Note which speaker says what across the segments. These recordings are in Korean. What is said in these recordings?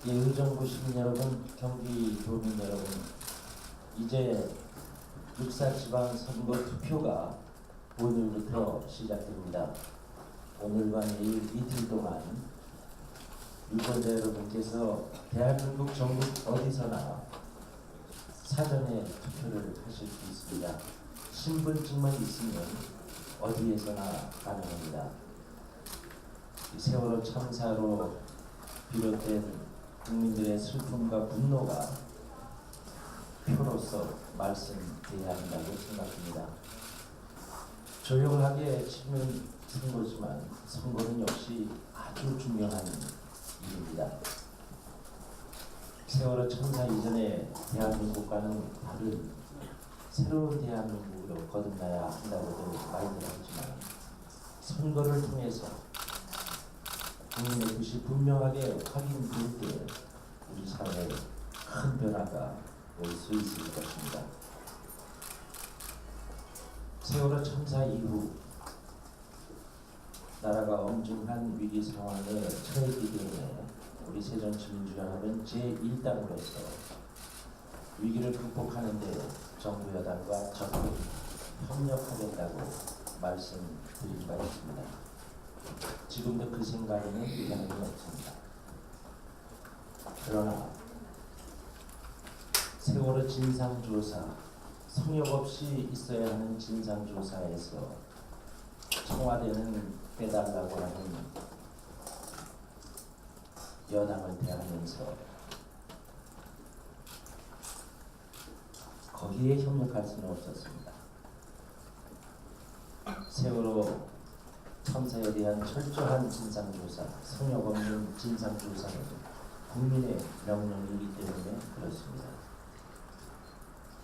Speaker 1: 의정부 시민 여러분, 경기도민 여러분, 이제 6.4 지방선거 투표가 오늘부터 시작됩니다. 오늘과 내일 이틀 동안 유권자 여러분께서 대한민국 전국 어디서나 사전에 투표를 하실 수 있습니다. 신분증만 있으면 어디에서나 가능합니다. 세월호 참사로 비롯된 국민들의 슬픔과 분노가 표로서 말씀드려야 한다고 생각합니다. 조용하게 치는 선거지만 선거는 역시 아주 중요한 일입니다. 세월호 참사 이전에 대한민국과는 다른 새로운 대한민국으로 거듭나야 한다고도 말들 하지만 선거를 통해서 국민의 뜻이 분명하게 확인될 때 우리 사회에 큰 변화가 올 수 있을 것입니다. 세월호 참사 이후 나라가 엄중한 위기 상황에 처했기 때문에 우리 새정치민주연합은 제1당으로서 위기를 극복하는 데 정부 여당과 적극 협력하겠다고 말씀드린 바 있습니다. 지금도 그 생각에는 이상이 없습니다. 그러나 세월호 진상조사, 성역 없이 있어야 하는 진상조사에서 청와대는 빼달라고 하는 여당을 대하면서 거기에 협력할 수는 없었습니다. 세월호 참사에 대한 철저한 진상조사, 성역 없는 진상조사는 국민의 명령이기 때문에 그렇습니다.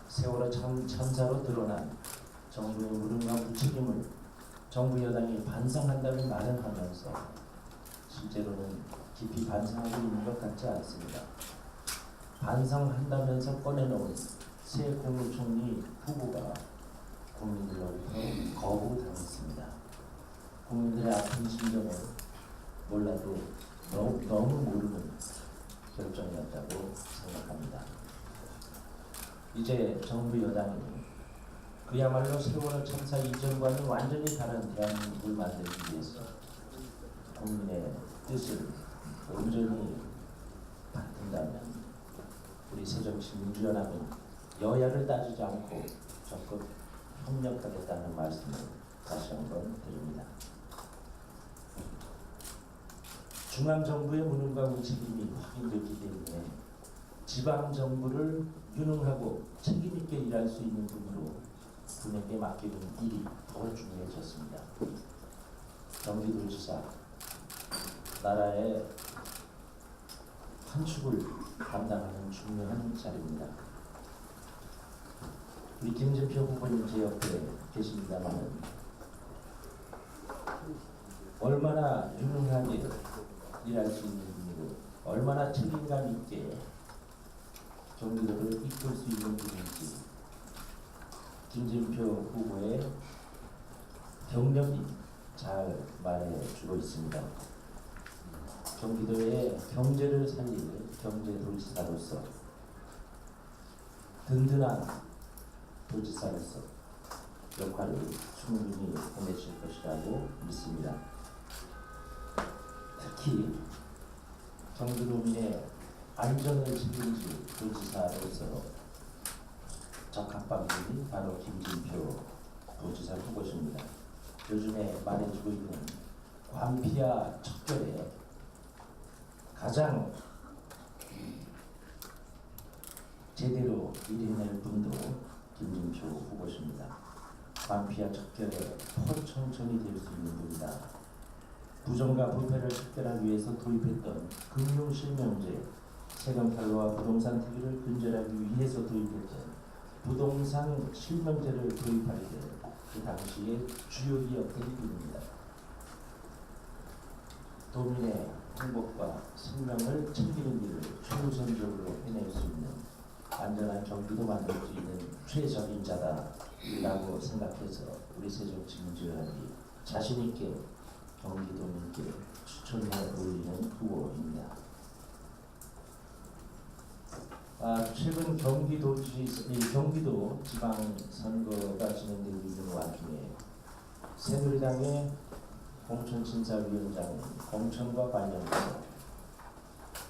Speaker 1: 세월호 참사로 드러난 정부의 무능과 무책임을 정부 여당이 반성한다는 말을 하면서 실제로는 깊이 반성하고 있는 것 같지 않습니다. 반성한다면서 꺼내놓은 새 국무총리 후보가 국민들로부터 거부당했습니다. 국민들의 아픈 심정을 몰라도 너무 모르는 결정이었다고 생각합니다. 이제 정부 여당이 그야말로 세월호 참사 이전과는 완전히 다른 대한민국을 만들기 위해서 국민의 뜻을 온전히 받든다면 우리 새정치민주연합은 여야를 따지지 않고 적극 협력하겠다는 말씀을 다시 한번 드립니다. 중앙정부의 무능과 무책임이 확인됐기 때문에 지방정부를 유능하고 책임있게 일할 수 있는 분으로 분에게 맡기는 일이 더 중요해졌습니다. 경기도지사, 나라의 한 축을 담당하는 중요한 자리입니다. 우리 김진표 후보님 제 옆에 계십니다만 얼마나 유능하게 일할 수 있는 분이고 얼마나 책임감 있게 경기도를 이끌 수 있는 분인지 김진표 후보의 경력이 잘 말해주고 있습니다. 경기도의 경제를 살릴 경제도지사로서 든든한 도지사로서 역할을 충분히 해내실 것이라고 믿습니다. 특히 경기도민의 안전을 책임질 도지사로서 적합한 분이 바로 김진표 도지사 후보십니다. 요즘에 말해주고 있는 관피아 척결에 가장 제대로 일해낼 분도 김진표 후보십니다. 관피아 척결에 포청천이 될 수 있는 분이다. 부정과 부패를 척결하기 위해서 도입했던 금융실명제, 세금 탈루와 부동산 투기를 근절하기 위해서 도입했던 부동산 실명제를 도입할 때 그 당시에 주역이었던 분입니다. 도민의 행복과 생명을 챙기는 일을 최우선적으로 해낼 수 있는 안전한 경기도 만들 수 있는 최적인 자다라고 생각해서 우리 새정치민주연합이 자신있게 경기도민께 추천해 올리는 후보입니다. 최근 경기도 지방선거가 진행되고 있는 와중에 새누리당의 공천심사위원장은 공천과 관련해서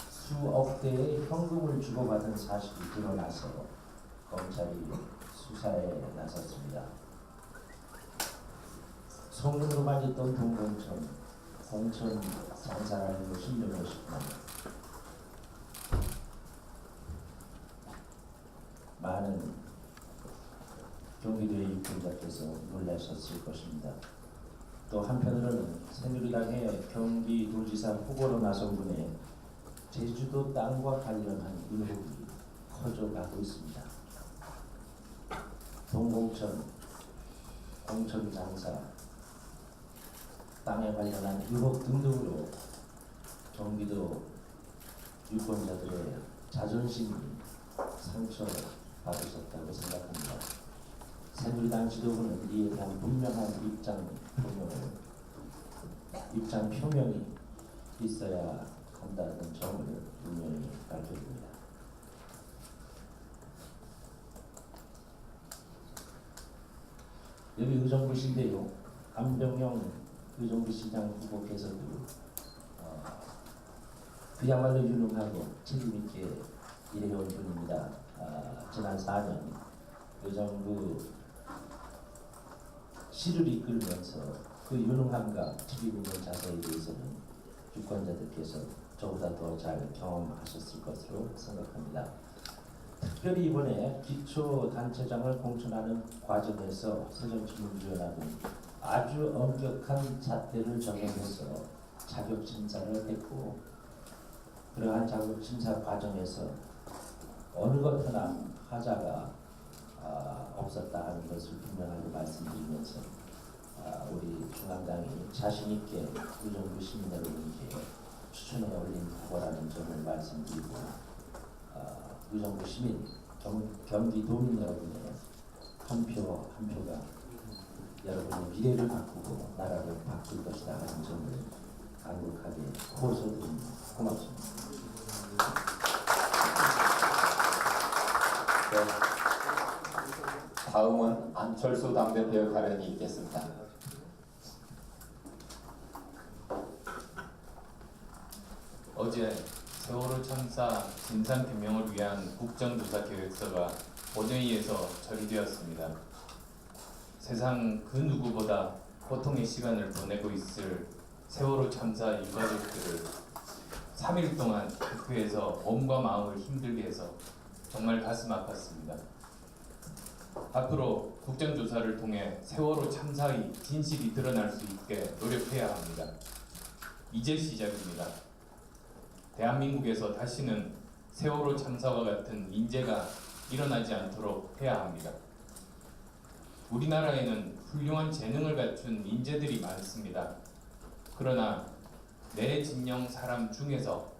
Speaker 1: 수억 대의 현금을 주고받은 사실이 드러나서 검찰이 수사에 나섰습니다. 소문으로만 있던 공천 장사라는 것이 이런 것이구나. 많은 경기도의 유권자께서 놀라셨을 것입니다. 또 한편으로는 새누리당의 경기도지사 후보로 나선 분의 제주도 땅과 관련한 의혹이 커져가고 있습니다. 동공천, 공천장사, 땅에 관련한 의혹 등등으로 경기도 유권자들의 자존심이 상처받으셨다고 생각합니다. 새누리당 지도부는 이에 대한 분명한 입장 표명이 있어야 한다는 점을 분명히 밝혀줍니다. 여기 의정부시인데요. 안병영 의정부시장 후보께서도 그야말로 유능하고 책임있게 일해온 분입니다. 지난 4년 의정부 시를 이끌면서 그 유능함과 책임있는 자세에 대해서는 유권자들께서 저보다 더 잘 경험하셨을 것으로 생각합니다. 특별히 이번에 기초단체장을 공천하는 과정에서 새정치민주연합은 아주 엄격한 잣대를 적용해서 자격심사를 했고, 그러한 자격심사 과정에서 어느 것 하나 하자가 없었다 하는 것을 분명하게 말씀드리면서 우리 중앙당이 자신있게 의정부 시민 여러분께 추천에 올린 후보라는 점을 말씀드리고, 의정부 시민, 경기도민 여러분의 한 표 한 표가 여러분의 미래를 바꾸고 나라를 바꿀 것이다 하는 점을 간곡하게 호소드립니다. 고맙습니다.
Speaker 2: 네. 다음은 안철수 당대표의 발언이 있겠습니다.
Speaker 3: 어제 세월호 참사 진상규명을 위한 국정조사 계획서가 본회의에서 처리되었습니다. 세상 그 누구보다 고통의 시간을 보내고 있을 세월호 참사 유가족들을 3일 동안 국회에서 몸과 마음을 힘들게 해서 정말 가슴 아팠습니다. 앞으로 국정조사를 통해 세월호 참사의 진실이 드러날 수 있게 노력해야 합니다. 이제 시작입니다. 대한민국에서 다시는 세월호 참사와 같은 인재가 일어나지 않도록 해야 합니다. 우리나라에는 훌륭한 재능을 갖춘 인재들이 많습니다. 그러나 내 진영 사람 중에서,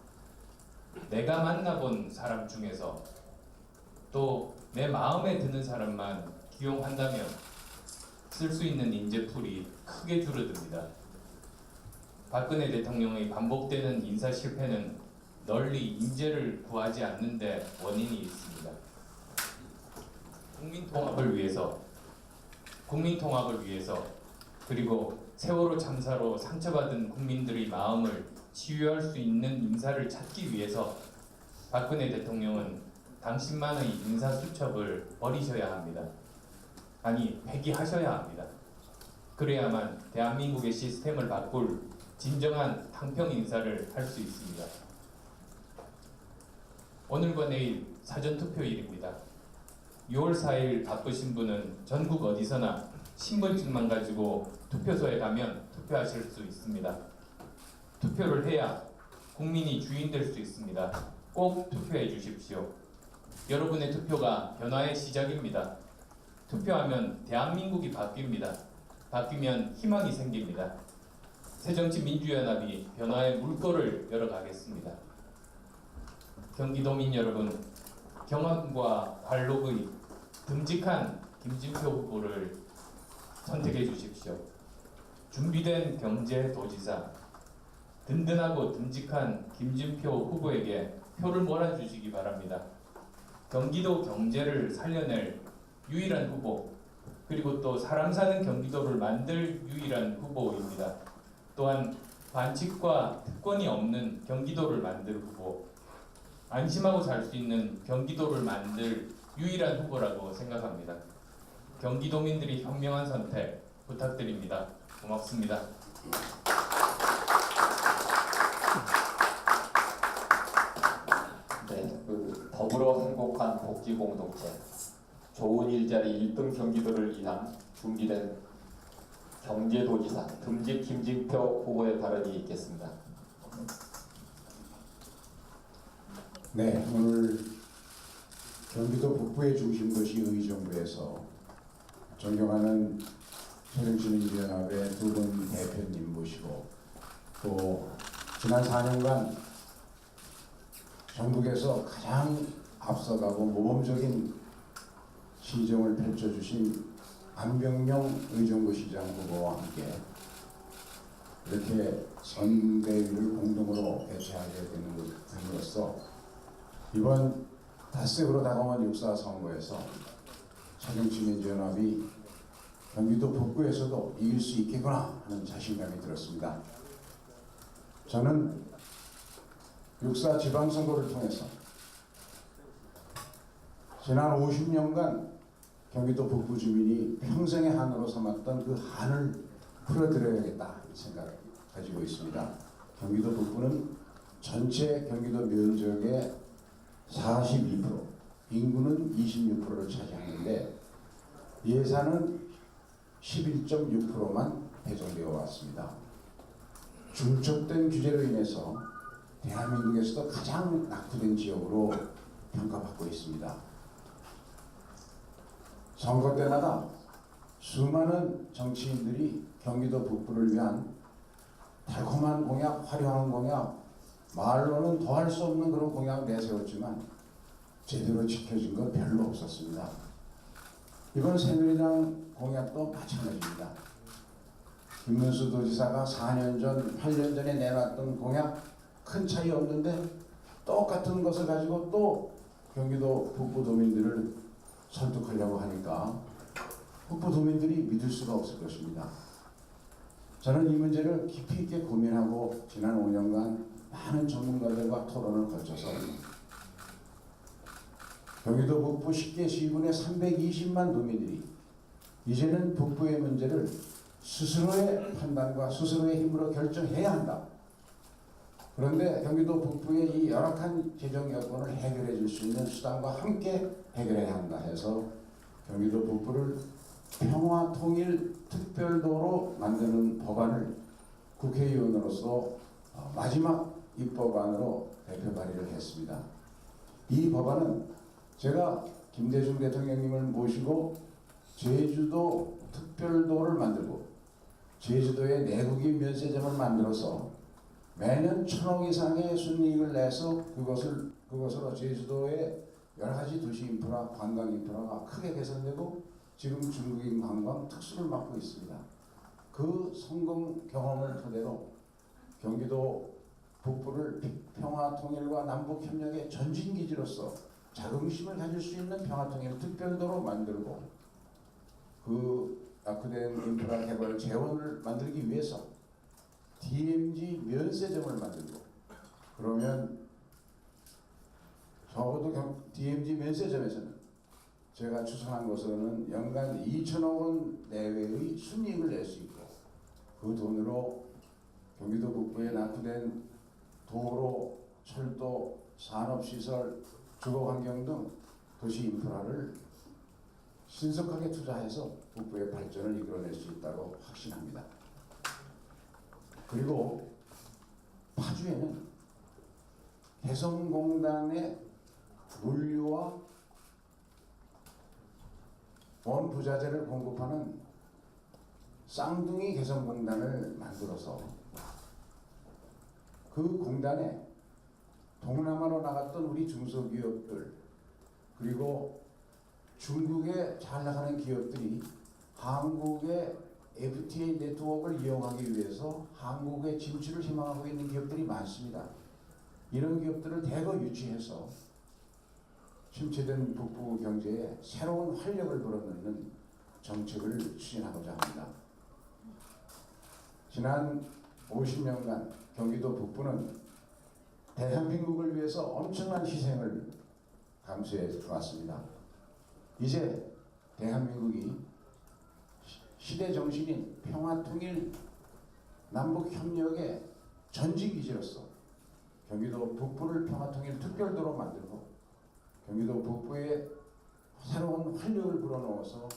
Speaker 3: 내가 만나본 사람 중에서, 또 내 마음에 드는 사람만 기용한다면 쓸 수 있는 인재풀이 크게 줄어듭니다. 박근혜 대통령의 반복되는 인사 실패는 널리 인재를 구하지 않는 데 원인이 있습니다. 국민통합을 위해서 그리고 세월호 참사로 상처받은 국민들의 마음을 치유할 수 있는 인사를 찾기 위해서 박근혜 대통령은 당신만의 인사수첩을 버리셔야 합니다. 아니, 폐기하셔야 합니다. 그래야만 대한민국의 시스템을 바꿀 진정한 탕평 인사를 할 수 있습니다. 오늘과 내일 사전투표일입니다. 6월 4일 바쁘신 분은 전국 어디서나 신분증만 가지고 투표소에 가면 투표하실 수 있습니다. 투표를 해야 국민이 주인 될 수 있습니다. 꼭 투표해 주십시오. 여러분의 투표가 변화의 시작입니다. 투표하면 대한민국이 바뀝니다. 바뀌면 희망이 생깁니다. 새정치민주연합이 변화의 물꼬를 열어가겠습니다. 경기도민 여러분, 경험과 관록의 듬직한 김진표 후보를 선택해 주십시오. 준비된 경제도지사, 든든하고 듬직한 김진표 후보에게 표를 몰아주시기 바랍니다. 경기도 경제를 살려낼 유일한 후보, 그리고 또 사람 사는 경기도를 만들 유일한 후보입니다. 또한 반칙과 특권이 없는 경기도를 만들 후보, 안심하고 살 수 있는 경기도를 만들 유일한 후보라고 생각합니다. 경기도민들이 현명한 선택 부탁드립니다. 고맙습니다.
Speaker 2: 네, 더불어 행복한 복지 공동체, 좋은 일자리 1등 경기도를 위한 준비된 경제도지사 듬직 김진표 후보의 발언이 있겠습니다.
Speaker 4: 네, 오늘 경기도 북부의 중심도시 의정부에서 존경하는 새정치민주연합의 두 분 대표님 모시고 또 지난 4년간 전국에서 가장 앞서가고 모범적인 시정을 펼쳐주신 안병영 의정부시장 후보와 함께 이렇게 선대위를 공동으로 개최하게 됨으로써 이번 닷새으로 다가온 6.4 선거에서 새정치민주연합이 경기도 북부에서도 이길 수 있겠구나 하는 자신감이 들었습니다. 저는 6.4 지방선거를 통해서 지난 50년간 경기도 북부 주민이 평생의 한으로 삼았던 그 한을 풀어드려야겠다 이 생각을 가지고 있습니다. 경기도 북부는 전체 경기도 면적의 42%, 인구는 26%를 차지하는데 예산은 11.6%만 배정되어 왔습니다. 중첩된 규제로 인해서 대한민국에서도 가장 낙후된 지역으로 평가받고 있습니다. 선거 때마다 수많은 정치인들이 경기도 북부를 위한 달콤한 공약, 화려한 공약, 말로는 더할 수 없는 그런 공약을 내세웠지만 제대로 지켜진 건 별로 없었습니다. 이번 새누리당 공약도 마찬가지입니다. 김문수 도지사가 4년 전, 8년 전에 내놨던 공약 큰 차이 없는데 똑같은 것을 가지고 또 경기도 북부 도민들을 설득하려고 하니까 북부 도민들이 믿을 수가 없을 것입니다. 저는 이 문제를 깊이 있게 고민하고 지난 5년간 많은 전문가들과 토론을 거쳐서 경기도 북부 10개 시군의 320만 도민들이 이제는 북부의 문제를 스스로의 판단과 스스로의 힘으로 결정해야 한다. 그런데 경기도 북부의 이 열악한 재정 여건을 해결해 줄 수 있는 수단과 함께 해결해야 한다 해서 경기도 북부를 평화통일특별도로 만드는 법안을 국회의원으로서 마지막 입법안으로 대표 발의를 했습니다. 이 법안은 제가 김대중 대통령님을 모시고 제주도 특별도를 만들고 제주도에 내국인 면세점을 만들어서 매년 1,000억 이상의 순이익을 내서 그것으로 제주도의 여러 가지 도시 인프라, 관광 인프라가 크게 개선되고 지금 중국인 관광 특수를 맡고 있습니다. 그 성공 경험을 토대로 경기도 북부를 평화 통일과 남북 협력의 전진 기지로서 자긍심을 가질 수 있는 평화 통일 특별도로 만들고 그 낙후된 인프라 개발 재원을 만들기 위해서 DMZ 면세점을 만들고 그러면 적어도 DMZ 면세점에서는 제가 추산한 것으로는 연간 2천억 원 내외의 순이익을 낼 수 있고 그 돈으로 경기도 북부에 낙후된 도로, 철도, 산업시설, 주거환경 등 도시 인프라를 신속하게 투자해서 북부의 발전을 이끌어낼 수 있다고 확신합니다. 그리고 파주에는 개성공단의 물류와 원부자재를 공급하는 쌍둥이 개성공단을 만들어서 그 공단에 동남아로 나갔던 우리 중소기업들 그리고 중국에 잘 나가는 기업들이 한국의 FTA 네트워크를 이용하기 위해서 한국에 진출을 희망하고 있는 기업들이 많습니다. 이런 기업들을 대거 유치해서 침체된 북부 경제에 새로운 활력을 불어넣는 정책을 추진하고자 합니다. 지난 50년간 경기도 북부는 대한민국을 위해서 엄청난 희생을 감수해 왔습니다. 이제 대한민국이 시대 정신인 평화통일 남북협력의 전지기지로서 경기도 북부를 평화통일 특별도로 만들고 경기도 북부에 새로운 활력을 불어넣어서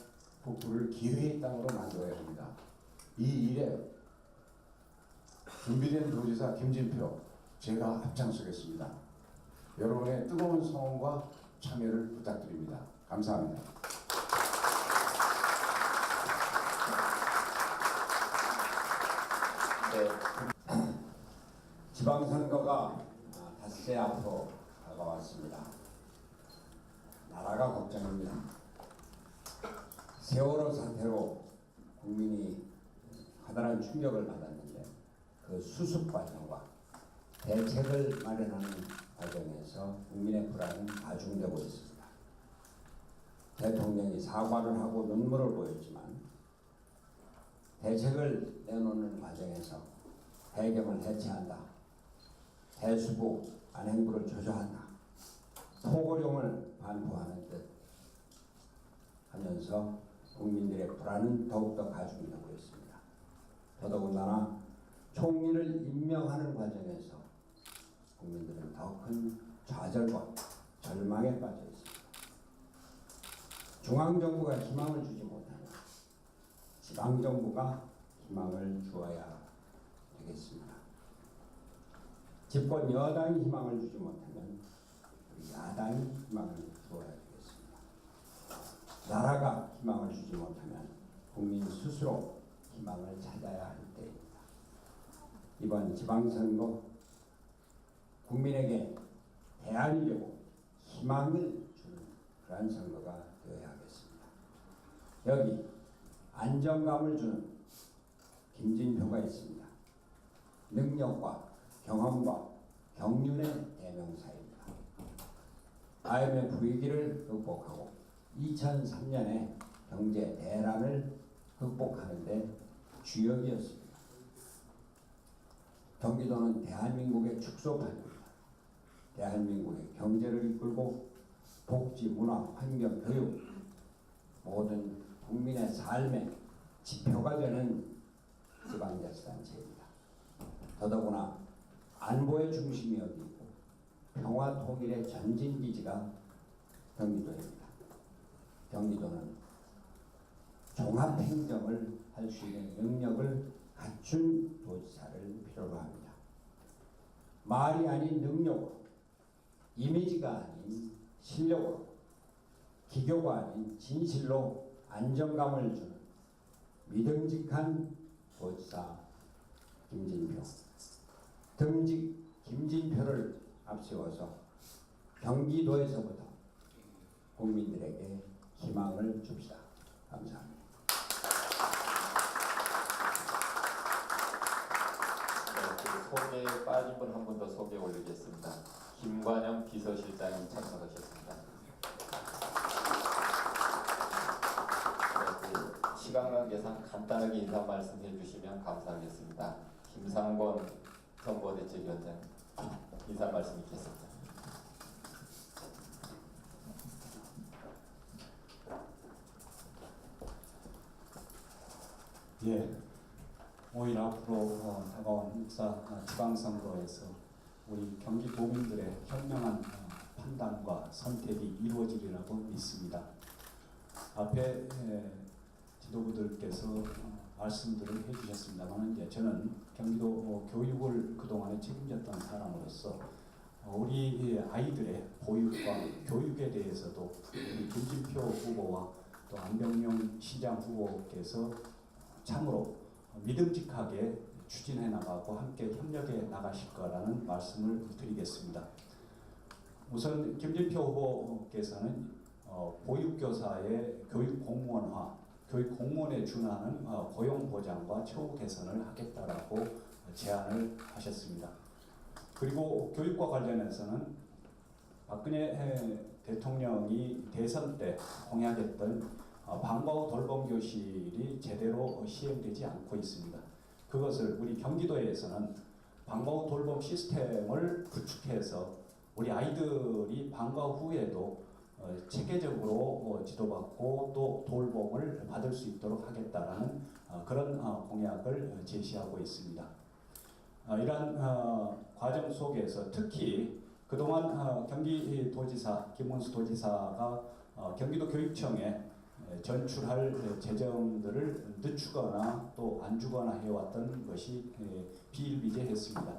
Speaker 4: 북부를 기회의 땅으로 만들어야 합니다. 이 일에 준비된 도지사 김진표 제가 앞장서겠습니다. 여러분의 뜨거운 성원과 참여를 부탁드립니다. 감사합니다.
Speaker 2: 네.
Speaker 5: 지방선거가 닷새 앞으로 다가왔습니다. 나라가 걱정입니다. 세월호 사태로 국민이 커다란 충격을 받았는데 그 수습 과정과 대책을 마련하는 과정에서 국민의 불안은 가중되고 있습니다. 대통령이 사과를 하고 눈물을 보였지만 대책을 내놓는 과정에서 해경을 해체한다, 해수부 안행부를 조져한다, 토고령을 반포하는 듯 하면서 국민들의 불안은 더욱더 가중되고 있습니다. 더더군다나 총리를 임명하는 과정에서 국민들은 더 큰 좌절과 절망에 빠져 있습니다. 중앙정부가 희망을 주지 못하면 지방정부가 희망을 주어야 되겠습니다. 집권 여당이 희망을 주지 못하면 우리 야당이 희망을 주어야 되겠습니다. 나라가 희망을 주지 못하면 국민 스스로 희망을 찾아야 할 때입니다. 이번 지방선거 국민에게 대안이 되고 희망을 주는 그러한 선거가 되어야 하겠습니다. 여기 안정감을 주는 김진표가 있습니다. 능력과 경험과 경륜의 대명사입니다. IMF 위기를 극복하고 2003년에 경제 대란을 극복하는 데 주역이었습니다. 경기도는 대한민국의 축소판입니다. 대한민국의 경제를 이끌고 복지, 문화, 환경, 교육 모든 국민의 삶의 지표가 되는 지방자치단체입니다. 더더구나 안보의 중심이 여기 있고 평화 통일의 전진기지가 경기도입니다. 경기도는 종합행정을 할 수 있는 능력을 갖춘 도지사를 필요로 합니다. 말이 아닌 능력으로, 이미지가 아닌 실력으로, 기교가 아닌 진실로 안정감을 주는 믿음직한 도지사 김진표. 등직 김진표를 앞세워서 경기도에서부터 국민들에게 희망을 줍시다. 감사합니다.
Speaker 2: 네, 소개에 빠진 분 한 분 더 소개 올리겠습니다. 김관영 비서실장이 참석하셨습니다. 네, 시간 관계상 간단하게 인사 말씀해 주시면 감사하겠습니다. 김상권 선거대책위원장 인사 말씀 있겠습니다.
Speaker 6: 예, 5일 앞으로 다가온 지방선거에서 우리 경기도민들의 현명한 판단과 선택이 이루어지리라고 믿습니다. 앞에 지도부들께서 말씀들을 해주셨습니다만 이제 저는 경기도 교육을 그동안에 책임졌던 사람으로서 우리 아이들의 보육과 교육에 대해서도 우리 김진표 후보와 또 안병용 시장 후보께서 참으로 믿음직하게 추진해 나가고 함께 협력해 나가실 거라는 말씀을 드리겠습니다. 우선 김진표 후보께서는 보육교사의 교육공무원화, 교육공무원에 준하는 고용보장과 처우 개선을 하겠다라고 제안을 하셨습니다. 그리고 교육과 관련해서는 박근혜 대통령이 대선 때 공약했던 방과 후 돌봄 교실이 제대로 시행되지 않고 있습니다. 그것을 우리 경기도에서는 방과 후 돌봄 시스템을 구축해서 우리 아이들이 방과 후에도 체계적으로 지도받고 또 돌봄을 받을 수 있도록 하겠다라는 그런 공약을 제시하고 있습니다. 이러한 과정 속에서 특히 그동안 경기도지사 김문수 도지사가 경기도 교육청에 전출할 재정들을 늦추거나 또 안 주거나 해왔던 것이 비일비재했습니다.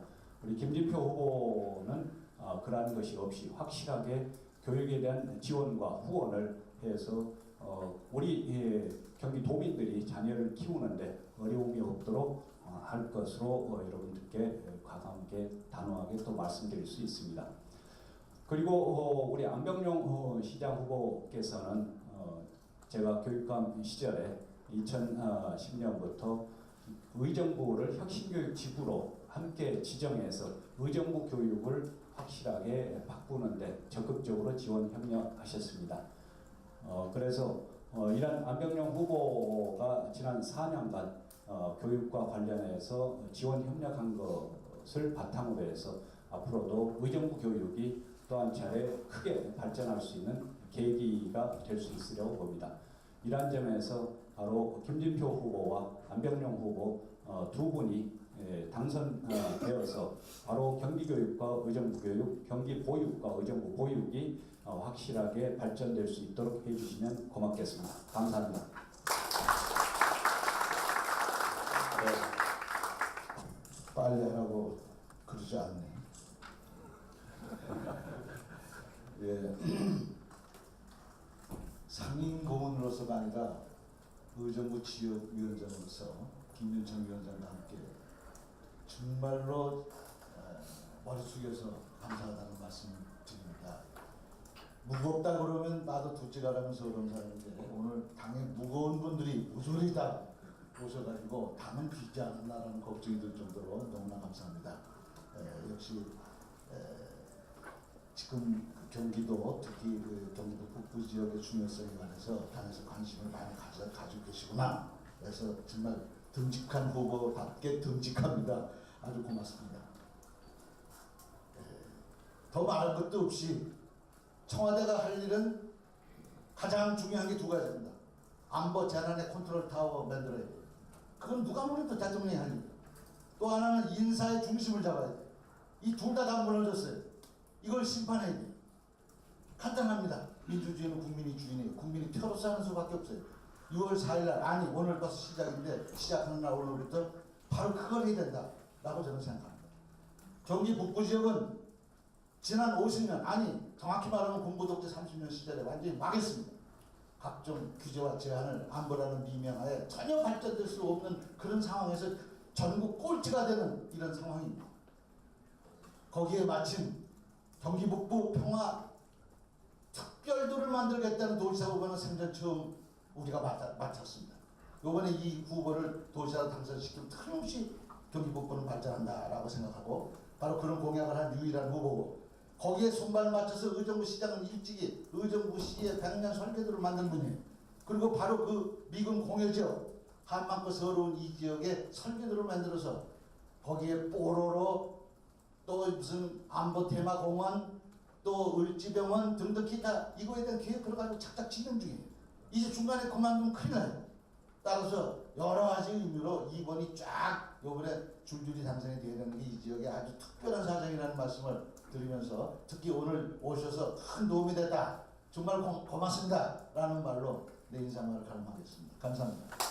Speaker 6: 우리 김진표 후보는 그러한 것이 없이 확실하게 교육에 대한 지원과 후원을 해서 우리 경기도민들이 자녀를 키우는데 어려움이 없도록 할 것으로 여러분들께 과감하게 단호하게 또 말씀드릴 수 있습니다. 그리고 우리 안병용 시장 후보께서는 제가 교육감 시절에 2010년부터 의정부를 혁신교육지구로 함께 지정해서 의정부 교육을 확실하게 바꾸는데 적극적으로 지원 협력하셨습니다. 그래서 이런 안병용 후보가 지난 4년간 교육과 관련해서 지원 협력한 것을 바탕으로 해서 앞으로도 의정부 교육이 또 한 차례 크게 발전할 수 있는 계기가 될 수 있으려고 봅니다. 이러한 점에서 바로 김진표 후보와 안병용 후보 두 분이 당선되어서 바로 경기교육과 의정부교육, 경기보육과 의정부 보육이 확실하게 발전될 수 있도록 해주시면 고맙겠습니다. 감사합니다.
Speaker 7: 빨리 하라고 그러지 않네. 예. 상임 고문으로서가 아니라 의정부 지역위원장으로서 김윤청 위원장과 함께 정말로 머리 숙여서 감사하다는 말씀 드립니다. 무겁다 그러면 나도 두찌가라면서 그런 사람인데 오늘 당에 무거운 분들이 무소리 다 오셔가지고 당은 비지 않았나라는 걱정이 들 정도로 너무나 감사합니다. 역시 지금 경기도 특히 그 경기도 북부 지역의 중요성에 관해서 당에서 관심을 많이 가지고 계시구나. 그래서 정말 듬직한 후보답게 듬직합니다. 아주 고맙습니다. 더 말할 것도 없이 청와대가 할 일은 가장 중요한 게 두 가지입니다. 안보 재난의 컨트롤 타워 만들어야 돼요. 그건 누가 뭐래도 대통령이 할 일이에요. 또 하나는 인사의 중심을 잡아야 돼요. 이 둘 다 무너졌어요. 이걸 심판해야 돼요. 간단합니다. 민주주의는 국민이 주인이에요. 국민이 표로서 하는 수밖에 없어요. 6월 4일날 아니 오늘부터 시작인데 시작하는 날 오늘부터 바로 그걸 해야 된다라고 저는 생각합니다. 경기 북부 지역은 지난 50년 아니 정확히 말하면 군부독재 30년 시절에 완전히 망했습니다. 각종 규제와 제한을 안보라는 미명하에 전혀 발전될 수 없는 그런 상황에서 전국 꼴찌가 되는 이런 상황입니다. 거기에 마침 경기 북부 평화 특별도를 만들겠다는 도지사 후보는 생전 처음 우리가 맡았습니다. 이번에 이 후보를 도지사로 당선시키면 틀림없이 경기 북부는 발전한다라고 생각하고 바로 그런 공약을 한 유일한 후보고 거기에 손발 맞춰서 의정부 시장은 일찍이 의정부시의 100년 설계도를 만든 분이에요. 그리고 바로 그 미군 공여지역 한반도 서러운 이 지역에 설계도를 만들어서 거기에 뽀로로 또 무슨 안보 테마 공원 또 을지병원 등등 기타 이거에 대한 계획 들어가지고 착착 진행 중이에요. 이제 중간에 그만두면 큰일 나요. 따라서 여러 가지 의미로 이번이 쫙 요번에 줄줄이 당선이 되어야 되는 게 이 지역에 아주 특별한 사정이라는 말씀을 드리면서 특히 오늘 오셔서 큰 도움이 됐다. 정말 고맙습니다. 라는 말로 내 인사말을 가름하겠습니다. 감사합니다.